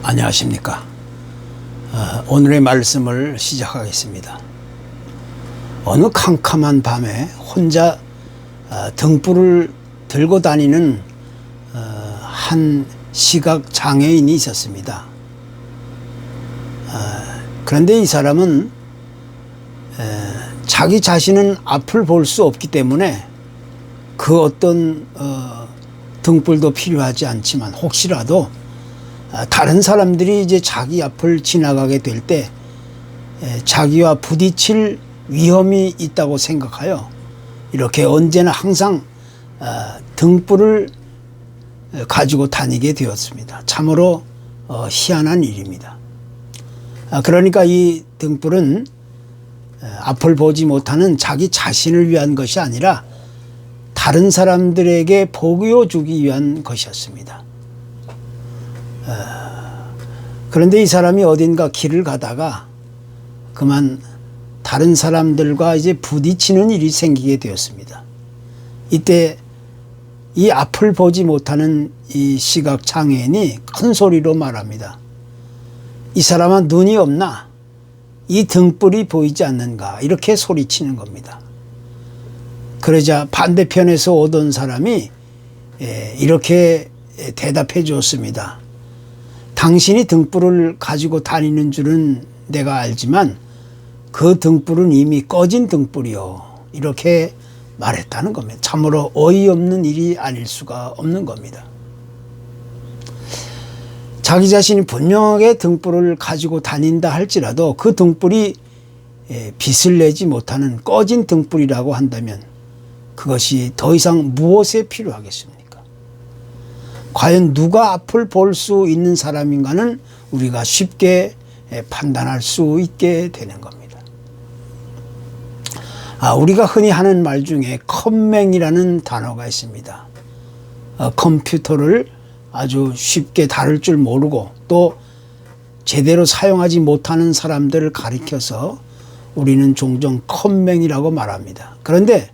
안녕하십니까. 오늘의 말씀을 시작하겠습니다. 어느 캄캄한 밤에 혼자 등불을 들고 다니는 한 시각 장애인이 있었습니다. 그런데 이 사람은 자기 자신은 앞을 볼 수 없기 때문에 그 어떤 등불도 필요하지 않지만 혹시라도 다른 사람들이 이제 자기 앞을 지나가게 될 때 자기와 부딪힐 위험이 있다고 생각하여 이렇게 언제나 항상 등불을 가지고 다니게 되었습니다. 참으로 희한한 일입니다. 그러니까 이 등불은 앞을 보지 못하는 자기 자신을 위한 것이 아니라 다른 사람들에게 보여주기 위한 것이었습니다. 그런데 이 사람이 어딘가 길을 가다가 그만 다른 사람들과 이제 부딪히는 일이 생기게 되었습니다. 이때 이 앞을 보지 못하는 이 시각 장애인이 큰 소리로 말합니다. 이 사람은 눈이 없나? 이 등불이 보이지 않는가? 이렇게 소리치는 겁니다. 그러자 반대편에서 오던 사람이 이렇게 대답해 주었습니다. 당신이 등불을 가지고 다니는 줄은 내가 알지만 그 등불은 이미 꺼진 등불이요. 이렇게 말했다는 겁니다. 참으로 어이없는 일이 아닐 수가 없는 겁니다. 자기 자신이 분명하게 등불을 가지고 다닌다 할지라도 그 등불이 빛을 내지 못하는 꺼진 등불이라고 한다면 그것이 더 이상 무엇에 필요하겠습니까? 과연 누가 앞을 볼 수 있는 사람인가는 우리가 쉽게 판단할 수 있게 되는 겁니다. 우리가 흔히 하는 말 중에 컴맹이라는 단어가 있습니다. 컴퓨터를 아주 쉽게 다룰 줄 모르고 또 제대로 사용하지 못하는 사람들을 가리켜서 우리는 종종 컴맹이라고 말합니다. 그런데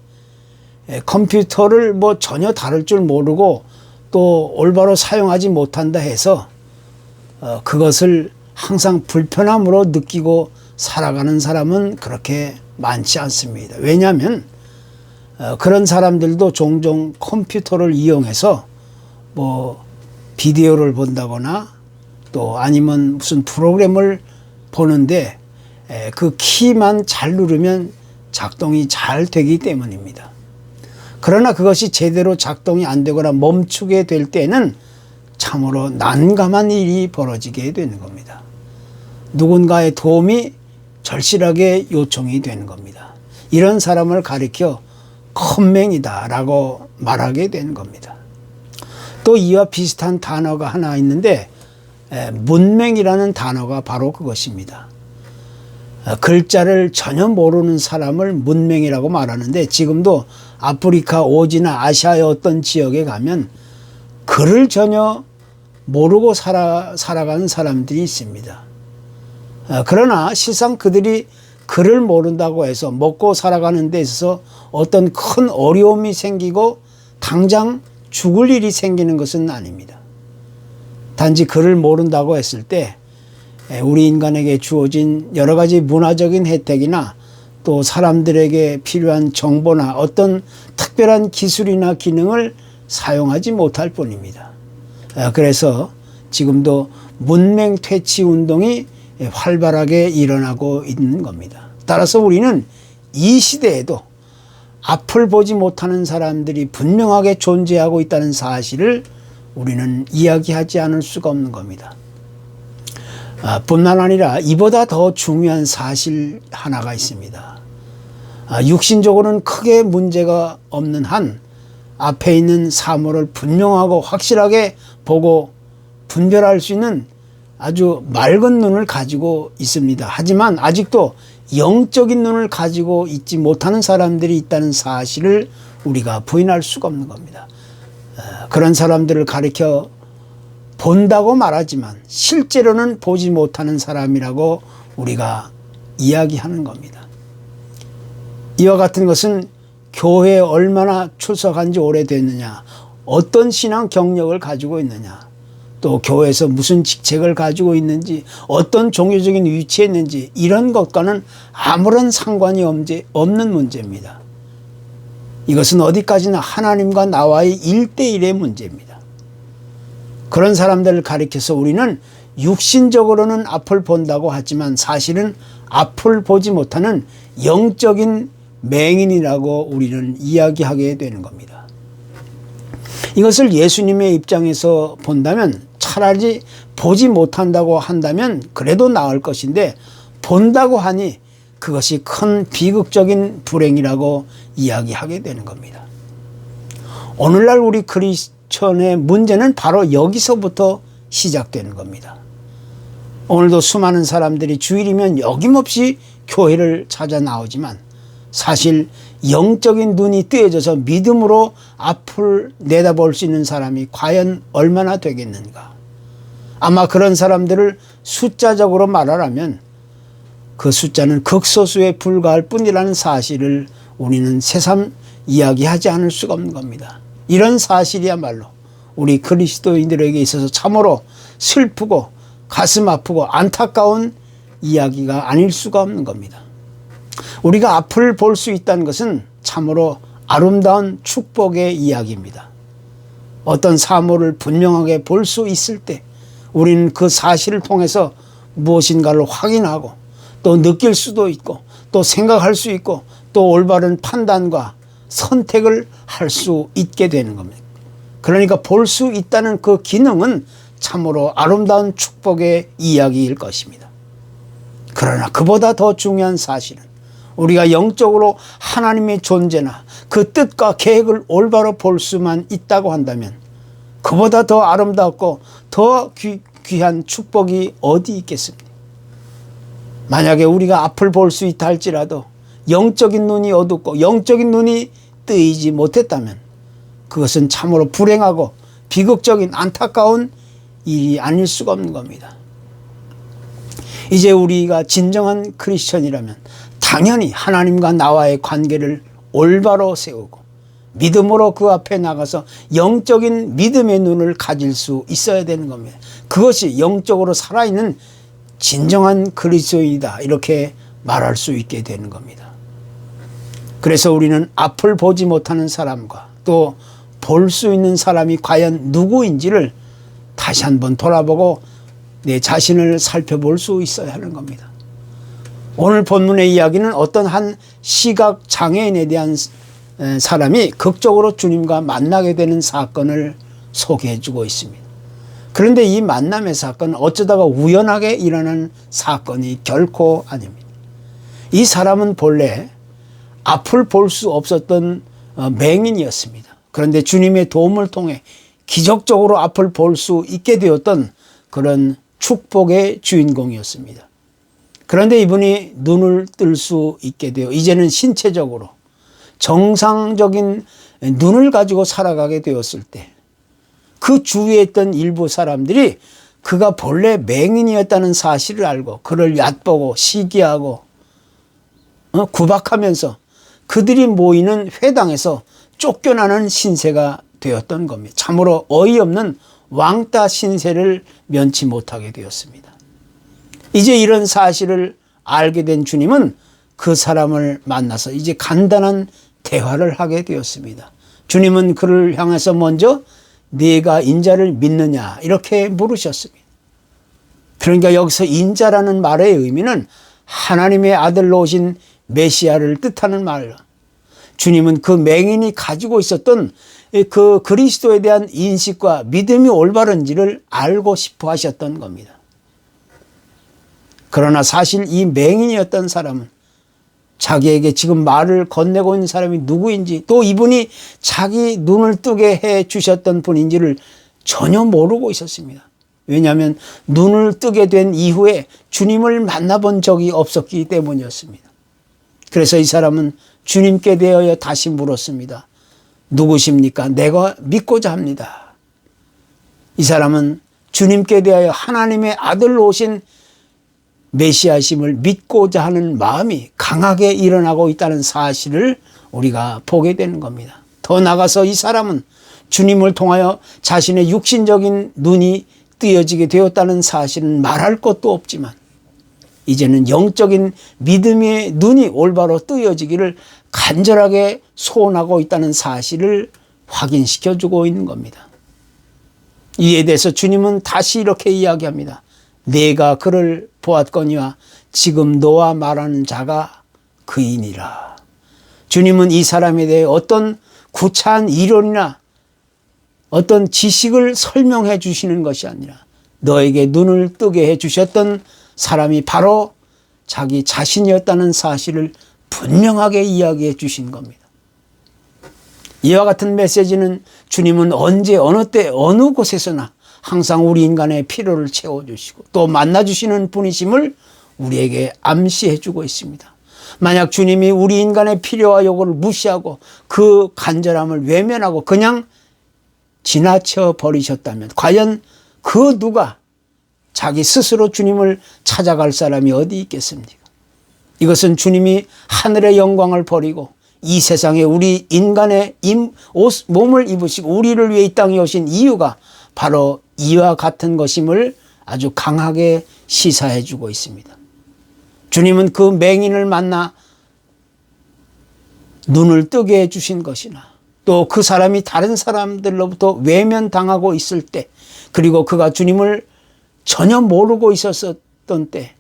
컴퓨터를 전혀 다룰 줄 모르고 또 올바로 사용하지 못한다 해서 그것을 항상 불편함으로 느끼고 살아가는 사람은 그렇게 많지 않습니다. 왜냐하면 그런 사람들도 종종 컴퓨터를 이용해서 비디오를 본다거나 또 아니면 무슨 프로그램을 보는데 그 키만 잘 누르면 작동이 잘 되기 때문입니다. 그러나 그것이 제대로 작동이 안 되거나 멈추게 될 때는 참으로 난감한 일이 벌어지게 되는 겁니다. 누군가의 도움이 절실하게 요청이 되는 겁니다. 이런 사람을 가리켜 컴맹이다라고 말하게 되는 겁니다. 또 이와 비슷한 단어가 하나 있는데 문맹이라는 단어가 바로 그것입니다. 글자를 전혀 모르는 사람을 문맹이라고 말하는데 지금도 아프리카 오지나 아시아의 어떤 지역에 가면 글을 전혀 모르고 살아가는 사람들이 있습니다. 그러나 실상 그들이 글을 모른다고 해서 먹고 살아가는 데 있어서 어떤 큰 어려움이 생기고 당장 죽을 일이 생기는 것은 아닙니다. 단지 글을 모른다고 했을 때 우리 인간에게 주어진 여러 가지 문화적인 혜택이나 또 사람들에게 필요한 정보나 어떤 특별한 기술이나 기능을 사용하지 못할 뿐입니다. 그래서 지금도 문맹 퇴치 운동이 활발하게 일어나고 있는 겁니다. 따라서 우리는 이 시대에도 앞을 보지 못하는 사람들이 분명하게 존재하고 있다는 사실을 우리는 이야기하지 않을 수가 없는 겁니다. 뿐만 아니라 이보다 더 중요한 사실 하나가 있습니다. 육신적으로는 크게 문제가 없는 한 앞에 있는 사물을 분명하고 확실하게 보고 분별할 수 있는 아주 맑은 눈을 가지고 있습니다. 하지만 아직도 영적인 눈을 가지고 있지 못하는 사람들이 있다는 사실을 우리가 부인할 수가 없는 겁니다. 그런 사람들을 가리켜 본다고 말하지만 실제로는 보지 못하는 사람이라고 우리가 이야기하는 겁니다. 이와 같은 것은 교회에 얼마나 출석한 지 오래됐느냐, 어떤 신앙 경력을 가지고 있느냐, 또 또 교회에서 무슨 직책을 가지고 있는지, 어떤 종교적인 위치에 있는지, 이런 것과는 아무런 상관이 없는 문제입니다. 이것은 어디까지나 하나님과 나와의 1대1의 문제입니다. 그런 사람들을 가리켜서 우리는 육신적으로는 앞을 본다고 하지만 사실은 앞을 보지 못하는 영적인 맹인이라고 우리는 이야기하게 되는 겁니다. 이것을 예수님의 입장에서 본다면 차라리 보지 못한다고 한다면 그래도 나을 것인데, 본다고 하니 그것이 큰 비극적인 불행이라고 이야기하게 되는 겁니다. 오늘날 우리 크리스천의 문제는 바로 여기서부터 시작되는 겁니다. 오늘도 수많은 사람들이 주일이면 여김없이 교회를 찾아 나오지만 사실 영적인 눈이 뜨여져서 믿음으로 앞을 내다볼 수 있는 사람이 과연 얼마나 되겠는가. 아마 그런 사람들을 숫자적으로 말하라면 그 숫자는 극소수에 불과할 뿐이라는 사실을 우리는 새삼 이야기하지 않을 수가 없는 겁니다. 이런 사실이야말로 우리 그리스도인들에게 있어서 참으로 슬프고 가슴 아프고 안타까운 이야기가 아닐 수가 없는 겁니다. 우리가 앞을 볼 수 있다는 것은 참으로 아름다운 축복의 이야기입니다. 어떤 사물을 분명하게 볼 수 있을 때 우리는 그 사실을 통해서 무엇인가를 확인하고 또 느낄 수도 있고 또 생각할 수 있고 또 올바른 판단과 선택을 할 수 있게 되는 겁니다. 그러니까 볼 수 있다는 그 기능은 참으로 아름다운 축복의 이야기일 것입니다. 그러나 그보다 더 중요한 사실은 우리가 영적으로 하나님의 존재나 그 뜻과 계획을 올바로 볼 수만 있다고 한다면 그보다 더 아름답고 더 귀한 축복이 어디 있겠습니까? 만약에 우리가 앞을 볼 수 있다 할지라도 영적인 눈이 어둡고 영적인 눈이 뜨이지 못했다면 그것은 참으로 불행하고 비극적인 안타까운 일이 아닐 수가 없는 겁니다. 이제 우리가 진정한 크리스천이라면 당연히 하나님과 나와의 관계를 올바로 세우고 믿음으로 그 앞에 나가서 영적인 믿음의 눈을 가질 수 있어야 되는 겁니다. 그것이 영적으로 살아있는 진정한 그리스도인이다, 이렇게 말할 수 있게 되는 겁니다. 그래서 우리는 앞을 보지 못하는 사람과 또 볼 수 있는 사람이 과연 누구인지를 다시 한번 돌아보고 내 자신을 살펴볼 수 있어야 하는 겁니다. 오늘 본문의 이야기는 어떤 한 시각 장애인에 대한 사람이 극적으로 주님과 만나게 되는 사건을 소개해 주고 있습니다. 그런데 이 만남의 사건은 어쩌다가 우연하게 일어난 사건이 결코 아닙니다. 이 사람은 본래 앞을 볼 수 없었던 맹인이었습니다. 그런데 주님의 도움을 통해 기적적으로 앞을 볼 수 있게 되었던 그런 축복의 주인공이었습니다. 그런데 이분이 눈을 뜰 수 있게 되어 이제는 신체적으로 정상적인 눈을 가지고 살아가게 되었을 때 그 주위에 있던 일부 사람들이 그가 본래 맹인이었다는 사실을 알고 그를 얕보고 시기하고 구박하면서 그들이 모이는 회당에서 쫓겨나는 신세가 되었던 겁니다. 참으로 어이없는 왕따 신세를 면치 못하게 되었습니다. 이제 이런 사실을 알게 된 주님은 그 사람을 만나서 이제 간단한 대화를 하게 되었습니다. 주님은 그를 향해서 먼저 네가 인자를 믿느냐 이렇게 물으셨습니다. 그러니까 여기서 인자라는 말의 의미는 하나님의 아들로 오신 메시아를 뜻하는 말로, 주님은 그 맹인이 가지고 있었던 그 그리스도에 대한 인식과 믿음이 올바른지를 알고 싶어 하셨던 겁니다. 그러나 사실 이 맹인이었던 사람은 자기에게 지금 말을 건네고 있는 사람이 누구인지 또 이분이 자기 눈을 뜨게 해 주셨던 분인지를 전혀 모르고 있었습니다. 왜냐하면 눈을 뜨게 된 이후에 주님을 만나본 적이 없었기 때문이었습니다. 그래서 이 사람은 주님께 대하여 다시 물었습니다. 누구십니까? 내가 믿고자 합니다. 이 사람은 주님께 대하여 하나님의 아들로 오신 메시아심을 믿고자 하는 마음이 강하게 일어나고 있다는 사실을 우리가 보게 되는 겁니다. 더 나아가서 이 사람은 주님을 통하여 자신의 육신적인 눈이 뜨여지게 되었다는 사실은 말할 것도 없지만 이제는 영적인 믿음의 눈이 올바로 뜨여지기를 간절하게 소원하고 있다는 사실을 확인시켜주고 있는 겁니다. 이에 대해서 주님은 다시 이렇게 이야기합니다. 내가 그를 보았거니와 지금 너와 말하는 자가 그이니라. 주님은 이 사람에 대해 어떤 구차한 이론이나 어떤 지식을 설명해 주시는 것이 아니라 너에게 눈을 뜨게 해 주셨던 사람이 바로 자기 자신이었다는 사실을 분명하게 이야기해 주신 겁니다. 이와 같은 메시지는 주님은 언제 어느 때 어느 곳에서나 항상 우리 인간의 필요를 채워주시고 또 만나주시는 분이심을 우리에게 암시해 주고 있습니다. 만약 주님이 우리 인간의 필요와 요구를 무시하고 그 간절함을 외면하고 그냥 지나쳐 버리셨다면 과연 그 누가 자기 스스로 주님을 찾아갈 사람이 어디 있겠습니까? 이것은 주님이 하늘의 영광을 버리고 이 세상에 우리 인간의 몸을 입으시고 우리를 위해 이 땅에 오신 이유가 바로 이와 같은 것임을 아주 강하게 시사해 주고 있습니다. 주님은 그 맹인을 만나 눈을 뜨게 해 주신 것이나 또 그 사람이 다른 사람들로부터 외면당하고 있을 때 그리고 그가 주님을 전혀 모르고 있었던 때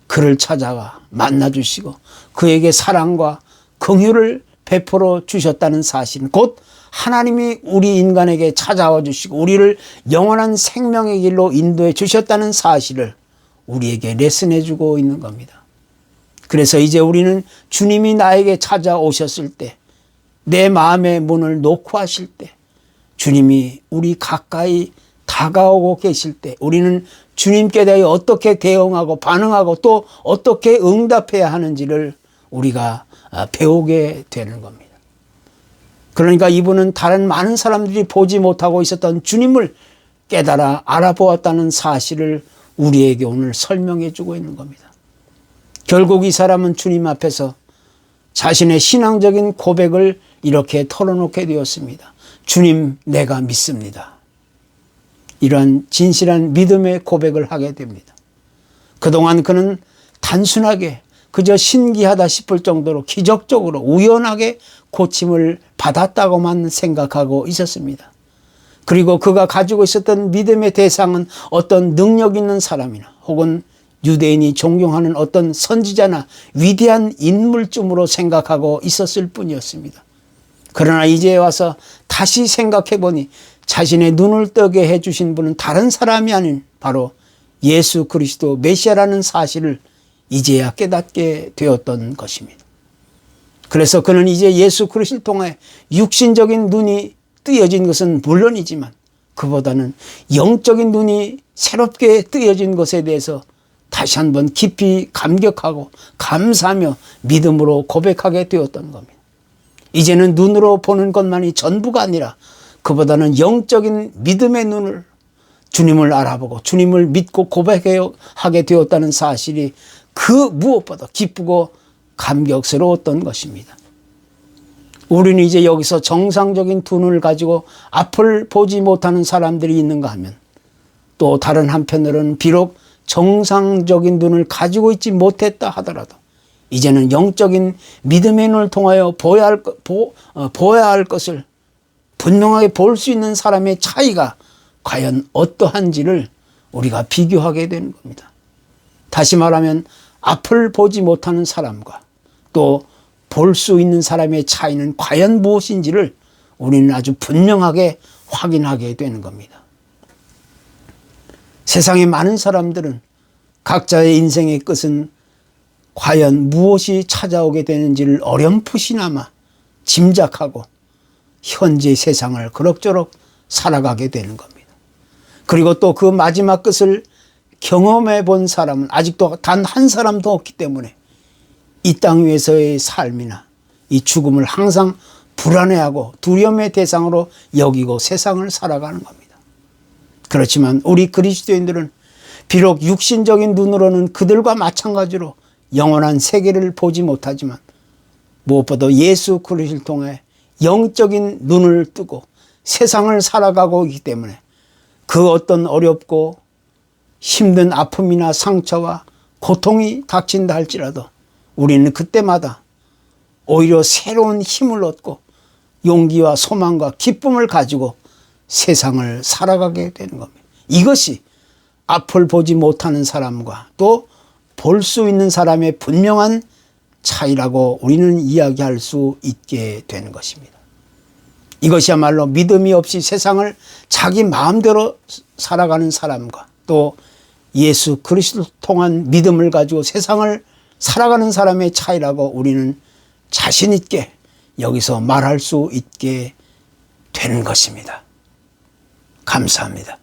그를 찾아가 만나주시고 그에게 사랑과 긍휼을 베풀어 주셨다는 사실, 곧 하나님이 우리 인간에게 찾아와 주시고 우리를 영원한 생명의 길로 인도해 주셨다는 사실을 우리에게 레슨해 주고 있는 겁니다. 그래서 이제 우리는 주님이 나에게 찾아오셨을 때, 내 마음의 문을 놓고 하실 때, 주님이 우리 가까이 다가오고 계실 때 우리는 주님께 대하여 어떻게 대응하고 반응하고 또 어떻게 응답해야 하는지를 우리가 배우게 되는 겁니다. 그러니까 이분은 다른 많은 사람들이 보지 못하고 있었던 주님을 깨달아 알아보았다는 사실을 우리에게 오늘 설명해 주고 있는 겁니다. 결국 이 사람은 주님 앞에서 자신의 신앙적인 고백을 이렇게 털어놓게 되었습니다. 주님, 내가 믿습니다. 이러한 진실한 믿음의 고백을 하게 됩니다. 그동안 그는 단순하게 그저 신기하다 싶을 정도로 기적적으로 우연하게 고침을 받았다고만 생각하고 있었습니다. 그리고 그가 가지고 있었던 믿음의 대상은 어떤 능력 있는 사람이나 혹은 유대인이 존경하는 어떤 선지자나 위대한 인물쯤으로 생각하고 있었을 뿐이었습니다. 그러나 이제 와서 다시 생각해 보니 자신의 눈을 뜨게 해주신 분은 다른 사람이 아닌 바로 예수 그리스도 메시아라는 사실을 이제야 깨닫게 되었던 것입니다. 그래서 그는 이제 예수 그리스도를 통해 육신적인 눈이 뜨여진 것은 물론이지만 그보다는 영적인 눈이 새롭게 뜨여진 것에 대해서 다시 한번 깊이 감격하고 감사하며 믿음으로 고백하게 되었던 겁니다. 이제는 눈으로 보는 것만이 전부가 아니라 그보다는 영적인 믿음의 눈을 주님을 알아보고 주님을 믿고 고백하게 되었다는 사실이 그 무엇보다 기쁘고 감격스러웠던 것입니다. 우리는 이제 여기서 정상적인 두 눈을 가지고 앞을 보지 못하는 사람들이 있는가 하면 또 다른 한편으로는 비록 정상적인 눈을 가지고 있지 못했다 하더라도 이제는 영적인 믿음의 눈을 통하여 보아야 할 것을 분명하게 볼 수 있는 사람의 차이가 과연 어떠한지를 우리가 비교하게 되는 겁니다. 다시 말하면 앞을 보지 못하는 사람과 또 볼 수 있는 사람의 차이는 과연 무엇인지를 우리는 아주 분명하게 확인하게 되는 겁니다. 세상의 많은 사람들은 각자의 인생의 끝은 과연 무엇이 찾아오게 되는지를 어렴풋이나마 짐작하고 현재 세상을 그럭저럭 살아가게 되는 겁니다. 그리고 또 그 마지막 끝을 경험해 본 사람은 아직도 단 한 사람도 없기 때문에 이 땅 위에서의 삶이나 이 죽음을 항상 불안해하고 두려움의 대상으로 여기고 세상을 살아가는 겁니다. 그렇지만 우리 그리스도인들은 비록 육신적인 눈으로는 그들과 마찬가지로 영원한 세계를 보지 못하지만 무엇보다 예수 그리스도를 통해 영적인 눈을 뜨고 세상을 살아가고 있기 때문에 그 어떤 어렵고 힘든 아픔이나 상처와 고통이 닥친다 할지라도 우리는 그때마다 오히려 새로운 힘을 얻고 용기와 소망과 기쁨을 가지고 세상을 살아가게 되는 겁니다. 이것이 앞을 보지 못하는 사람과 또 볼 수 있는 사람의 분명한 차이라고 우리는 이야기할 수 있게 되는 것입니다. 이것이야말로 믿음이 없이 세상을 자기 마음대로 살아가는 사람과 또 예수 그리스도를 통한 믿음을 가지고 세상을 살아가는 사람의 차이라고 우리는 자신 있게 여기서 말할 수 있게 되는 것입니다. 감사합니다.